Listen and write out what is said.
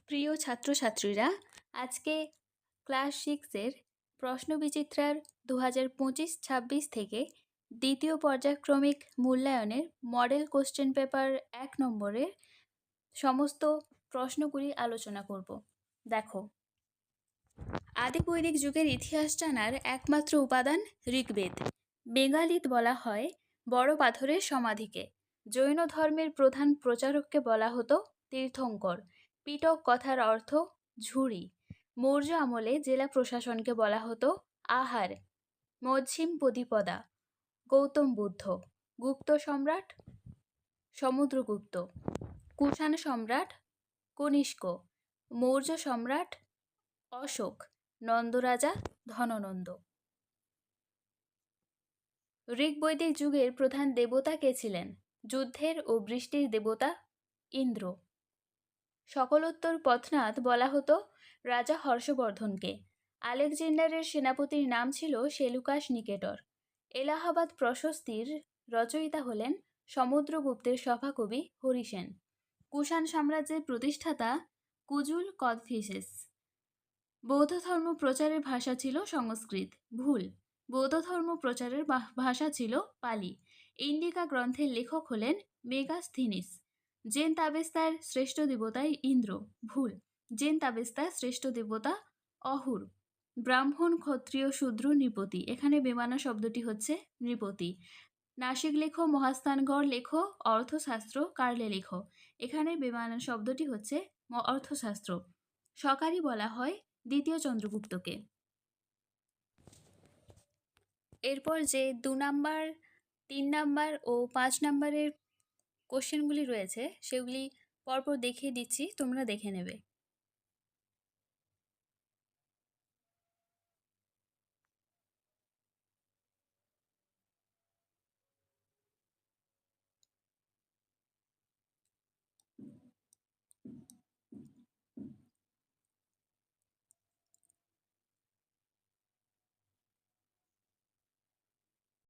প্রিয় ছাত্রছাত্রীরা, আজকে ক্লাস 6-এর প্রশ্নবিচিত্রার 2025-26 থেকে দ্বিতীয় পর্যায়ক্রমিক মূল্যায়নের মডেল কোশ্চেন পেপার 1 নম্বরের সমস্ত প্রশ্নগুলি আলোচনা করব। দেখো, আদি বৈদিক যুগের ইতিহাস জানার একমাত্র উপাদান ঋগ্বেদ। বেঙ্গালিত বলা হয় বড় পাথরের সমাধিকে। জৈন ধর্মের প্রধান প্রচারককে বলা হতো তীর্থঙ্কর। পিটক কথার অর্থ ঝুড়ি। মৌর্য আমলে জেলা প্রশাসনকে বলা হতো আহার। মধ্যিম পদিপদা গৌতম বুদ্ধ। গুপ্ত সম্রাট সমুদ্রগুপ্ত। কুষাণ সম্রাট কনিষ্ক। মৌর্য সম্রাট অশোক। নন্দরাজা ধননন্দ। ঋগ্বৈদিক যুগের প্রধান দেবতা কে ছিলেন? যুদ্ধের ও বৃষ্টির দেবতা ইন্দ্র। সকলোত্তর পথনাথ বলা হতো রাজা হর্ষবর্ধনকে। আলেকজান্ডারের সেনাপতির নাম ছিল সেলুকাস নিকেটর। এলাহাবাদ প্রশস্তির রচয়িতা হলেন সমুদ্রগুপ্তের সভাকবি হরিসেন। কুষাণ সাম্রাজ্যের প্রতিষ্ঠাতা কুজুল কদফিসেস। বৌদ্ধ ধর্ম প্রচারের ভাষা ছিল সংস্কৃত। ভুল। বৌদ্ধ ধর্ম প্রচারের ভাষা ছিল পালি। ইন্ডিকা গ্রন্থের লেখক হলেন মেগাস্থিনিস। জেন তাবেস্তার শ্রেষ্ঠ দেবতা ইন্দ্র। ভুল। জেন তাবেস্তার শ্রেষ্ঠ দেবতা অহুর। ব্রাহ্মণ ক্ষত্রিয় শূদ্র নৃপতি। এখানে বেমানা শব্দটি হচ্ছে নৃপতি। নাসিক লেখো মহাস্থানগড় লেখো অর্থশাস্ত্র কার্লে লেখো। এখানে বেমানা শব্দটি হচ্ছে অর্থশাস্ত্র। সকারি বলা হয় দ্বিতীয় চন্দ্রগুপ্তকে। এরপর যে 2 নাম্বার 3 নাম্বার ও 5 নাম্বারের কোশ্চেনগুলি রয়েছে সেগুলি পরপর দেখিয়ে দিচ্ছি, তোমরা দেখে নেবে।